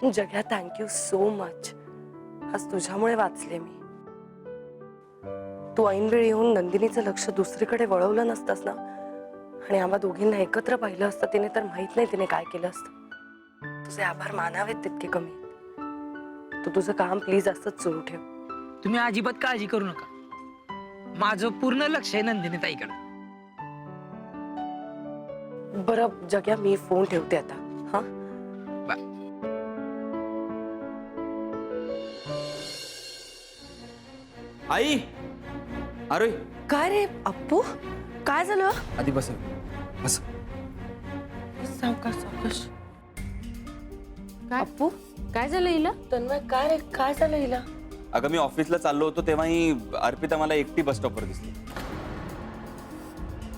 जग्या, thank you so much. आज तुझ्यामुळे वाचले मी. तू ऐनवेळी येऊन नंदिनीचं लक्ष दुसरीकडे वळवलं नसतंस ना, आणि आम्हा दोघींना एकत्र पाहिलं असतं तिने, तर माहित नाही तिने काय केलं असतं. तुझे आभार मानावेत तितके कमी. तू तुझं काम प्लीज असंच सुरू ठेव. तुम्ही अजिबात काळजी करू नका. माझं पूर्ण लक्ष आहे नंदिनी ताईकडे. बरं जग्या, मी फोन ठेवते आता. हा, आई, अरे काय रे अप्पू, काय झालं? आधी बस बस. सावकाश सावकाश. काय अप्पू, काय झालं हिला? तन्मय, काय रे, काय झालं हिला? अगं मी ऑफिसला चाललो होतो तेव्हा ही अर्पिता मला एकटी बस स्टॉपवर दिसली.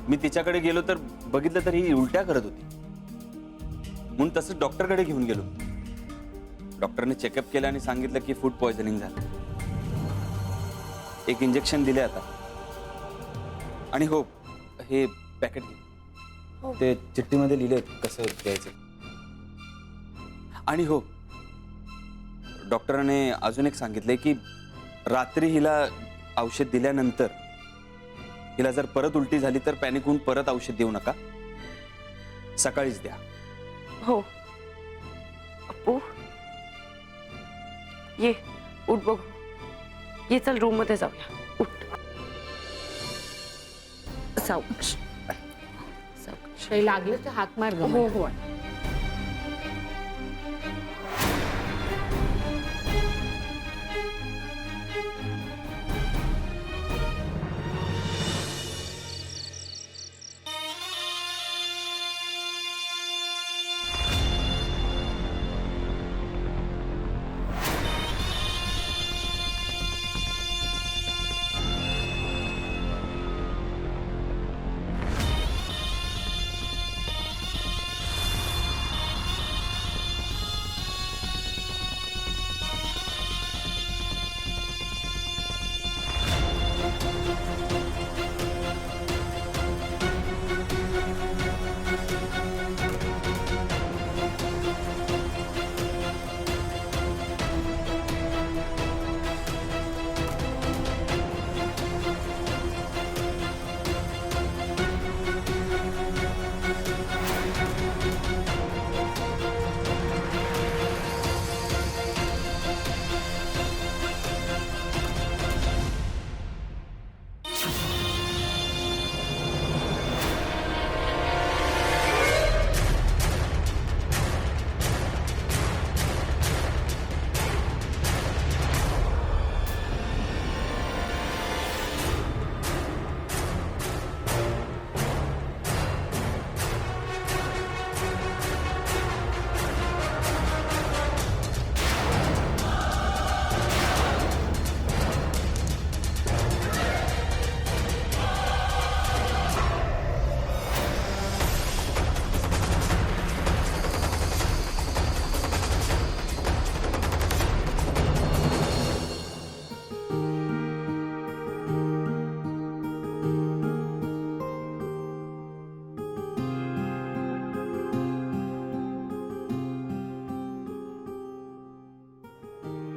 मी तिच्याकडे गेलो तर बघितलं तर ही उलट्या करत होती. म्हणून तसंच डॉक्टरकडे घेऊन गेलो. डॉक्टरने चेकअप केलं आणि सांगितलं की फूड पॉयझनिंग झालं. एक इंजेक्शन दिले आता. आणि हो, हे पॅकेट घे. ते चिठ्ठीमध्ये लिहिले कसं द्यायचं. आणि हो, डॉक्टरांनी अजून एक सांगितलंय की रात्री हिला औषध दिल्यानंतर हिला जर परत उलटी झाली तर पॅनिक होऊन परत औषध देऊ नका, सकाळीच द्या. हो अप्पू, ये, उठ बघू. ये, चल रूम मध्ये जाऊया. उठ. सावकाश सावकाश. काही लागलं तर हाक मार गं. हो हो.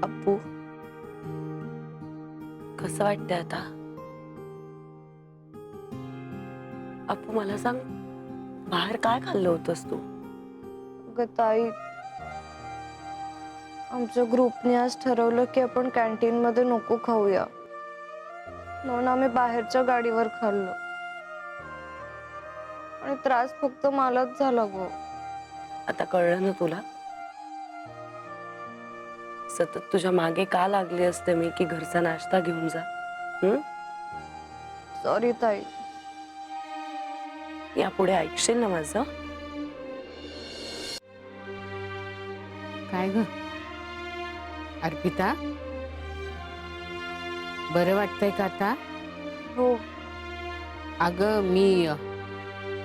अप्पू, कसं वाटतंय आता? अप्पू मला सांग, बाहेर काय खाल्लं होतंस तू? अगं ताई, आमच्या ग्रुपने आज ठरवलं की आपण कॅन्टीन मध्ये नको खाऊया, म्हणून आम्ही बाहेरच्या गाडीवर खाल्लो. आणि त्रास फक्त मलाच झाला गो. आता कळलं ना तुला? सतत तुझ्या मागे का लागले असते मी की घरचा नाश्ता घेऊन जा? सॉरी ताई. यापुढे ऐकशील ना माझं? काय ग अर्पिता, बरं वाटतंय का आता? हो. अगं मी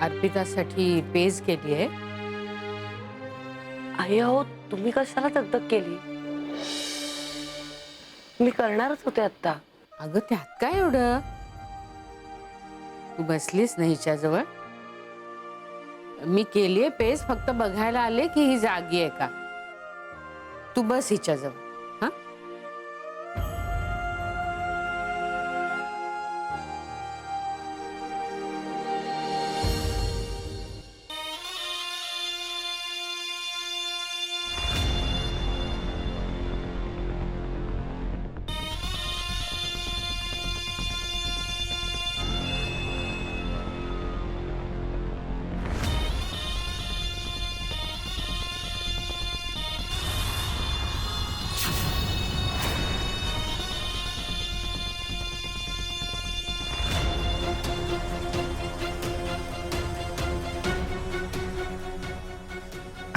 अर्पितासाठी पेज केली आहे. आई अहो, तुम्ही कशाला दगदग केली? मी करणारच होते आता. अगं त्यात काय एवढं, तू बसलीस ना हिच्याजवळ. मी केलीये पेज, फक्त बघायला आले की ही जागी आहे का. तू बस हिच्याजवळ. हा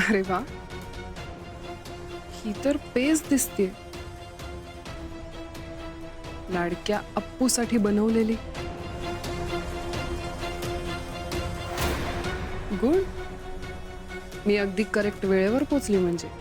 अरे वा, ही तर पेज दिसते, लाडक्या अप्पूसाठी बनवलेली. गुड, मी अगदी करेक्ट वेळेवर पोचली म्हणजे.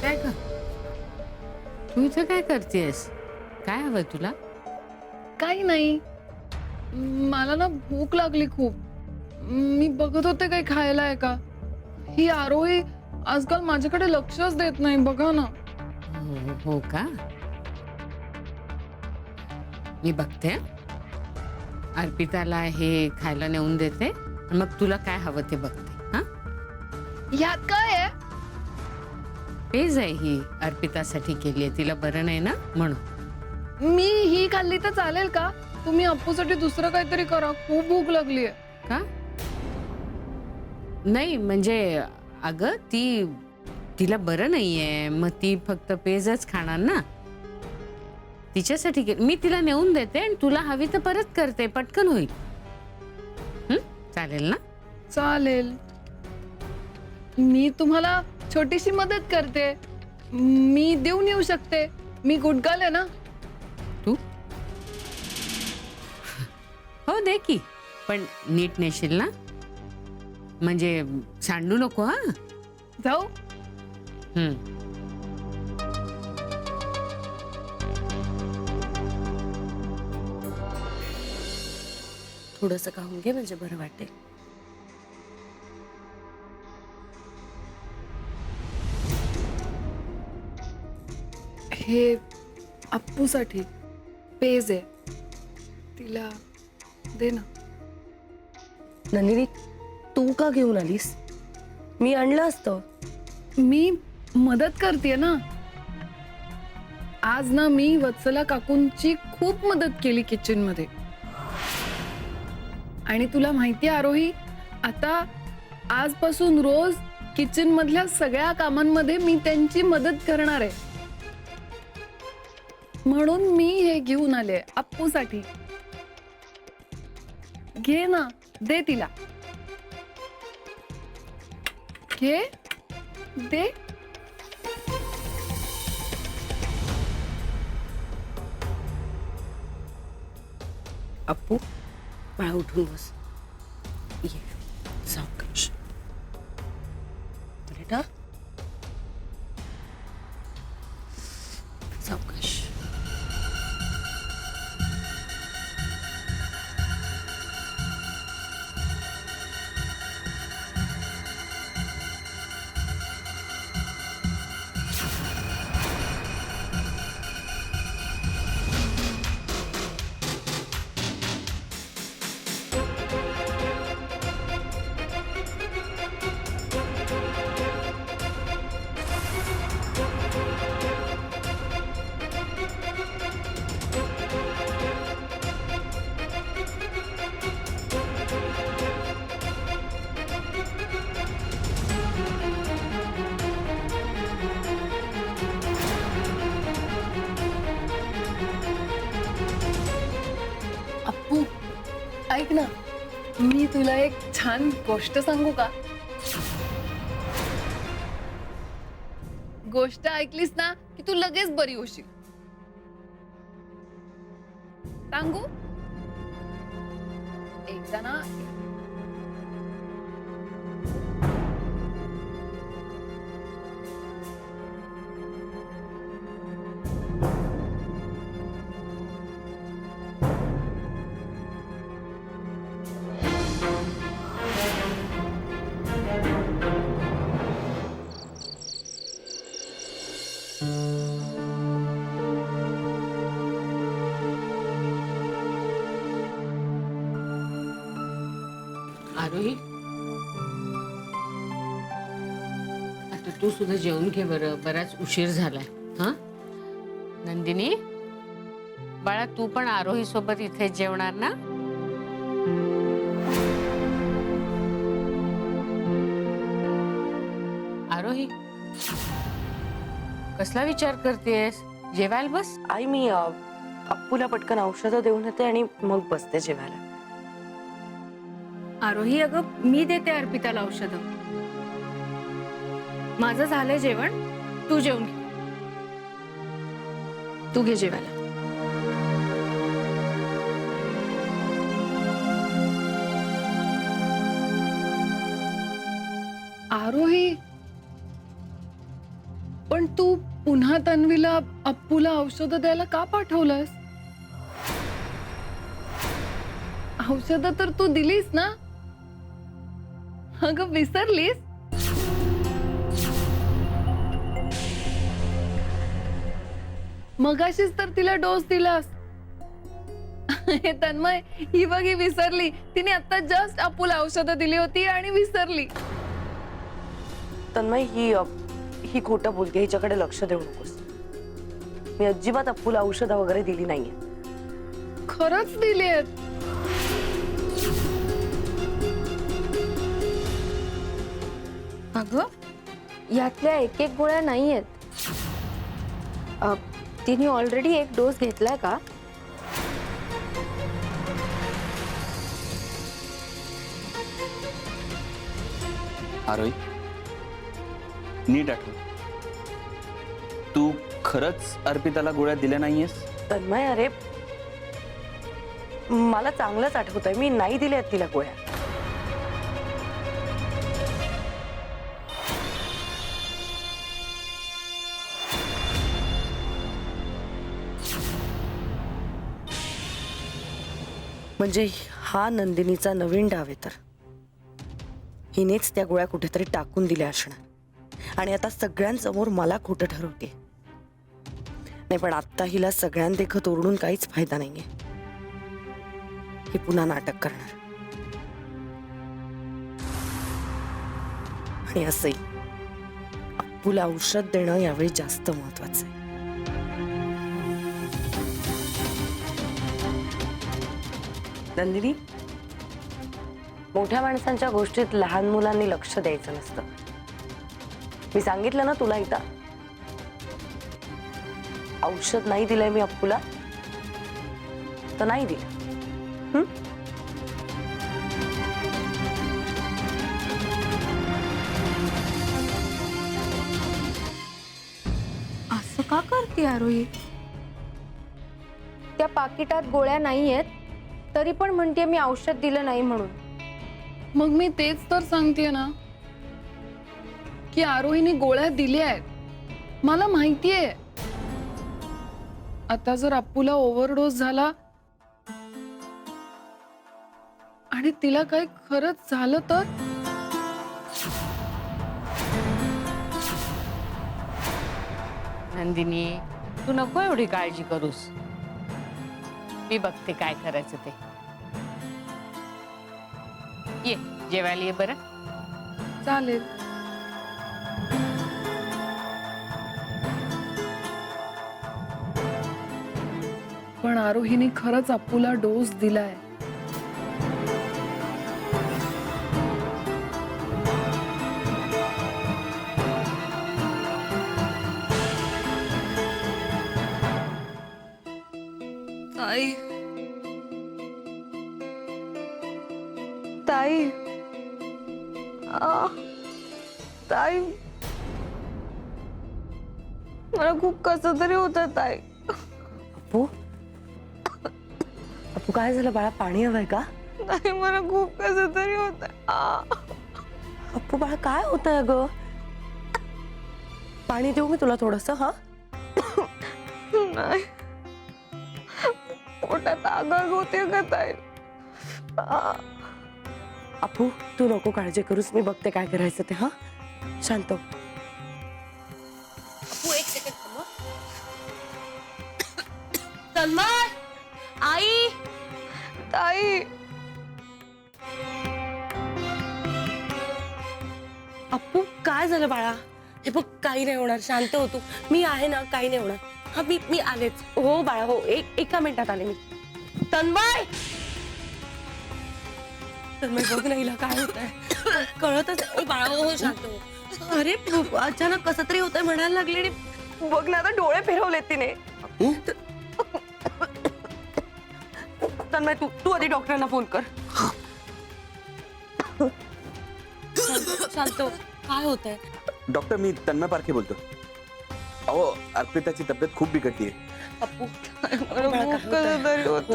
काय ग, तू इथं काय करतेस? काय हवंय तुला? काही नाही, मला ना भूक लागली खूप. मी बघत होते काही खायला आहे का. ही आरोही आजकाल माझ्याकडे लक्षच देत नाही, बघा ना. हो का, मी बघते. अर्पिताला हे खायला नेऊन देते, मग तुला काय हवं ते बघते. हा, यात काय आहे? पेज आहे ही, अर्पितासाठी केली आहे. तिला बरं नाही ना म्हणून. मी ही खाल्ली तर चालेल का? तुम्ही अप्पूसाठी दुसरं काहीतरी करा, खूप भूक लागली आहे. का? नाही म्हणजे अगं तिला बरं नाहीये, मग ती फक्त पेजच खाणार ना. तिच्यासाठी मी तिला नेऊन देते आणि तुला हवी तर परत करते, पटकन होईल. चालेल ना? चालेल, मी तुम्हाला छोटीशी मदत करते. मी देऊन येऊ शकते, मी गुडगाल आहे ना. तू हो दे की, पण नीट नेशील ना, म्हणजे सांडू नको. हा, जाऊ. थोडंसं खाऊन घे म्हणजे बरं वाटेल. हे अप्पूसाठी पेज आहे, तिला दे ना. नंदिनी, तू का घेऊन आलीस? मी आणलं असतं. मी मदत करते ना. आज ना मी वत्सला काकूंची खूप मदत केली किचन मध्ये. आणि तुला माहिती आरोही, आता आजपासून रोज किचन मधल्या सगळ्या कामांमध्ये मी त्यांची मदत करणार आहे. म्हणून मी हे घेऊन आले अप्पूसाठी. घे ना, दे तिला. घे, दे. अप्पू, बाळा उठून बस. ये, सावकाश. बेटा, सावकाश. ऐक ना, मी तुला एक छान गोष्ट सांगू का? गोष्ट ऐकलीस ना की तू लगेच बरी होशील. सांगू एकदा ना आरोही, आता तू सुद्धा जेवून घे बरं, बराच उशीर झालाय. हा नंदिनी, बाळा तू पण आरोही सोबत इथे जेवणार ना? आरोही, कसला विचार करतेस? जेवायला बस. आई मी अप्पूला पटकन औषधं देऊन येते आणि मग बसते जेवायला. आरोही अगं मी देते अर्पिताला औषधं. माझं झालंय जेवण, तू जेवून घे. तू घे जेवायला. आरोही, पण तू पुन्हा तन्वीला अप्पूला औषधं द्यायला का पाठवलंस? औषधं तर तू दिलीस ना? अगं विसरलीस? मगाशीच तर तिला डोस दिलास. हे तन्मय, ही बघ ही विसरली. तिने आता जस्ट अप्पूला औषधं दिली होती आणि विसरली. तन्मय ही खोटं बोलते, हिच्याकडे लक्ष देऊ नकोस. मी अजिबात अप्पूला औषधं वगैरे दिली नाहीये. खरंच दिलीत. अगं यातल्या एक एक गोळ्या नाहीयेत. तिने ऑलरेडी एक डोस घेतलाय का? आरोही, नीट आठव, तू खरंच अर्पिताला गोळ्या दिल्या नाहीयेस? तन्मय अरे, मला चांगलंच आठवतंय, मी नाही दिल्या तिला गोळ्या. म्हणजे हा नंदिनीचा नवीन डाव आहे तर हिनेच त्या गोळ्या कुठेतरी टाकून दिल्या असणार आणि आता सगळ्यांसमोर मला खोटं ठरवते. नाही पण आता हिला सगळ्यांदेखत ओरडून काहीच फायदा नाहीये. ही पुन्हा नाटक करणार आणि असंही अप्पूला औषध देणं यावेळी जास्त महत्वाचं आहे. नंदिनी, मोठ्या माणसांच्या गोष्टीत लहान मुलांनी लक्ष द्यायचं नसतं. मी सांगितलं ना तुला इथं, औषध नाही दिलंय मी अप्पूला तर नाही दिलं. असं का करते आरोही? त्या पाकिटात गोळ्या नाहीयेत तरी पण म्हणते मी औषध दिलं नाही म्हणून. मग मी तेच तर सांगतेय ना की आरोहीने गोळ्या दिल्या आहेत. मला माहितीये आता जर अप्पूला ओव्हरडोस झाला आणि तिला काही खरंच झालं तर? नंदिनी, तू नको एवढी काळजी करूस. मी बघते काय करायचं ते. ये जेवायला ये बरं. चालेल. पण आरोहीने खरंच अप्पूला डोस दिलाय. ताई, ताई, ताई, मला खूप कसं तरी होत ताई. अप्पू अप्पू काय झालं बाळा, पाणी हवंय का? ताई मला खूप कसं तरी होत. अप्पू बाळा काय होतंय ग? पाणी देऊ मी तुला थोडस? हा नाही, पोटात आग होते का ताई? अप्पू तू नको काळजी करूस, मी बघते काय करायचं ते. हा शांत हो. अप्पू एक सेकंड थांब. तन्मय, आई, ताई अप्पू काय झालं बाळा? हे बघ काही नाही होणार, शांत हो तू. मी आहे ना, काही नाही होणार. हा मी आलेच. हो बाळा हो, एका मिनिटात आले मी. तन्मय, तन्मय बघ ना हिला काय होत आहे, कळतच नाही. बाळा हो शांत हो. अरे अचानक कसं तरी होतंय म्हणायला लागले आणि बघ ना आता डोळे फिरवलेत तिने. तन्मय तू आधी डॉक्टरांना फोन कर. शांत हो. काय होतंय? डॉक्टर मी तन्मय पारखे बोलतो. अहो अर्पिताची तब्येत खूप बिघडतीये. अप्पू मला खूप कसं तरी होत.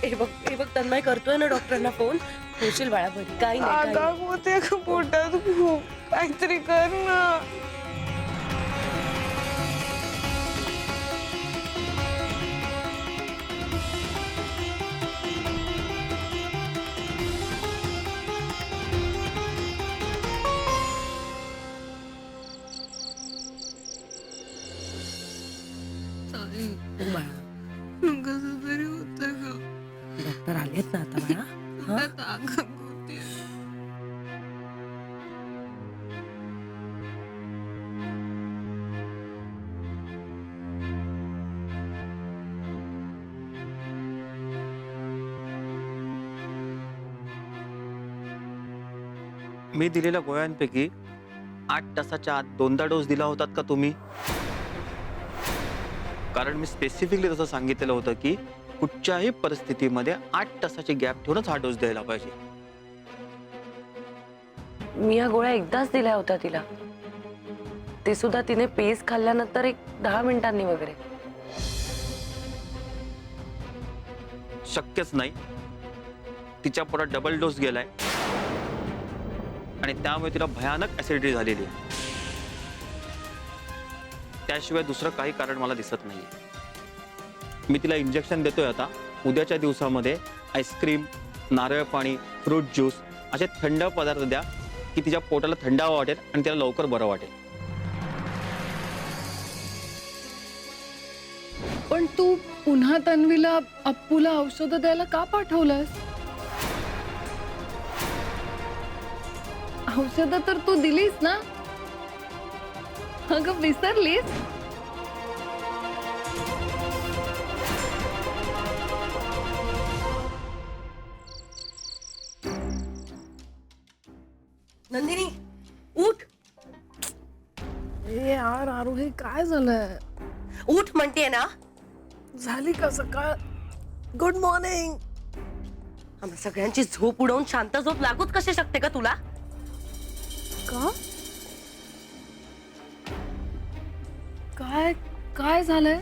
हे बघ तन्मय करतोय ना डॉक्टरांना फोन. होशील बाळा बरी, काही नाही काही आग नाही. होते का पोटात खूप, काहीतरी कर ना. हो बाळा, कसं तरी होतंय ग. डॉक्टर आलेत ना आता बाळा. हा? पोटात आग होते. मी दिलेल्या गोळ्यांपैकी 8 तासाच्या आत 2दा डोस दिला होतात का तुम्ही? कारण मी स्पेसिफिकली तसं सांगितलेलं होतं की कुठच्याही परिस्थितीमध्ये 8 तासाची गॅप ठेवूनच हा डोस द्यायला पाहिजे. मी या गोळ्या एकदाच दिल्या होत्या तिला, ते सुद्धा तिने पेज खाल्ल्यानंतर एक 10 मिनिटांनी वगैरे. शक्यच नाही. तिच्या पोटात डबल डोस गेलाय आणि त्यामुळे तिला भयानक ऍसिडिटी झालेली आहे. त्याशिवाय दुसरं काही कारण मला दिसत नाहीये. मी तिला इंजेक्शन देतोय आता. उद्याच्या दिवसामध्ये आईस्क्रीम, नारळ पाणी, फ्रूट ज्यूस असे थंड पदार्थ द्या की तिच्या पोटाला थंडावा वाटेल आणि तिला लवकर बरं वाटेल. पण तू पुन्हा तन्वीला अप्पूला औषधं द्यायला का पाठवलंस? औषधं तर तू दिलीस ना. अगं विसरलीस? नंदिनी उठ. यार आरोही काय झालंय? उठ म्हणतेय ना. झाली का सकाळ? Good morning. आम्हा सगळ्यांची झोप उडवून शांत झोप लागूच कशी शकते का तुला? का? काय काय झालंय?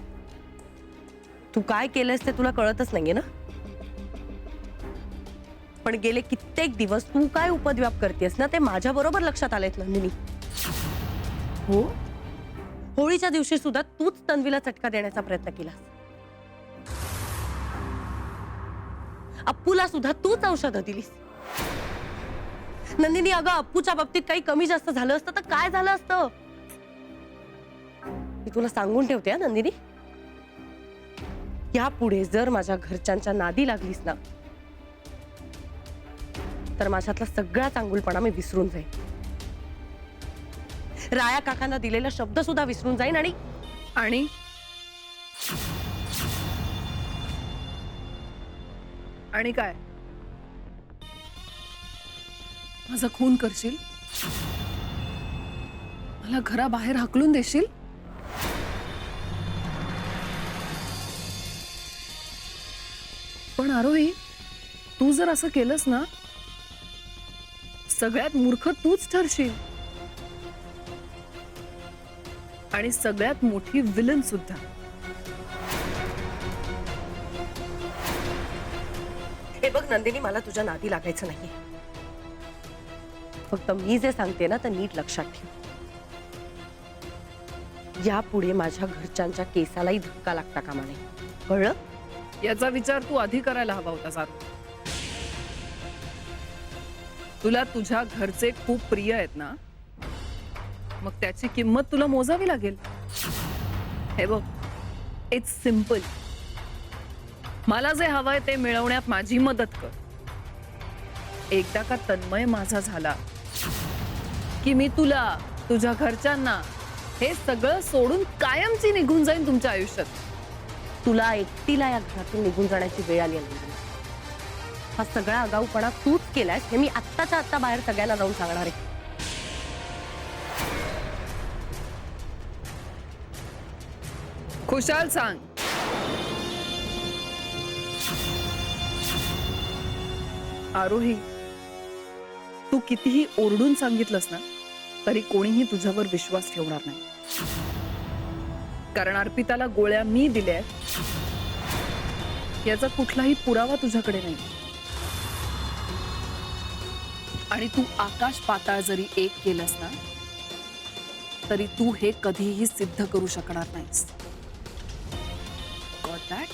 तू काय केलंस ते तुला कळतच नाहीये ना. पण गेले कित्येक दिवस तू काय उपद्व्याप करतेस ना ते माझ्या बरोबर लक्षात आलेत नंदिनी. हो, होळीच्या दिवशी सुद्धा तूच तन्वीला चटका देण्याचा प्रयत्न केलास. अप्पूला सुद्धा तूच औषधं दिलीस. नंदिनी अगं अप्पूच्या बाबतीत काही कमी जास्त झालं असतं तर काय झालं असतं? मी तुला सांगून ठेवते हा नंदिनी, यापुढे जर माझ्या घरच्यांच्या नादी लागलीस ना तर माझ्यातला सगळा चांगुलपणा मी विसरून जाईन. राया काकांना दिलेला शब्द सुद्धा विसरून जाईन. आणि आणि काय? माझा खून करशील? मला घराबाहेर हाकलून देशील? पण आरोही, तू जर असं केलंस ना, सगळ्यात मूर्ख तूच ठरशील. आणि सगळ्यात मोठी विलन सुद्धा. हे बघ नंदिनी, मला तुझ्या नादी लागायचं नाहीये. फक्त मी जे सांगते ना तर नीट लक्षात ठेव. यापुढे माझ्या घरच्यांच्या केसालाही धक्का लागता कामा नये, कळलं? याचा विचार तू आधी करायला हवा होता आरोही. तुला तुझ्या घरचे खूप प्रिय आहेत ना, मग त्याची किंमत तुला मोजावी लागेल. हे बघ, इट्स सिम्पल. मला जे हवंय ते मिळवण्यात माझी मदत कर. एकदा का तन्मय माझा झाला की मी तुला, तुझ्या घरच्यांना, हे सगळं सोडून कायमची निघून जाईन तुमच्या आयुष्यात. तुला एकटीला या घरातून निघून जाण्याची वेळ आली आहे. हा सगळा आगाऊपणा तूच केलायस हे मी आत्ताच्या आत्ता बाहेर सगळ्याला जाऊन सांगणार आहे. खुशाल सांग. आरोही, तू कितीही ओरडून सांगितलंस ना तरी कोणीही तुझ्यावर विश्वास ठेवणार नाही. कारण अर्पिताला गोळ्या मी दिल्या याचा कुठलाही पुरावा तुझ्याकडे नाही. आणि तू आकाश पाताळ जरी एक केलंस ना तरी तू हे कधीही सिद्ध करू शकणार नाहीस. Got that?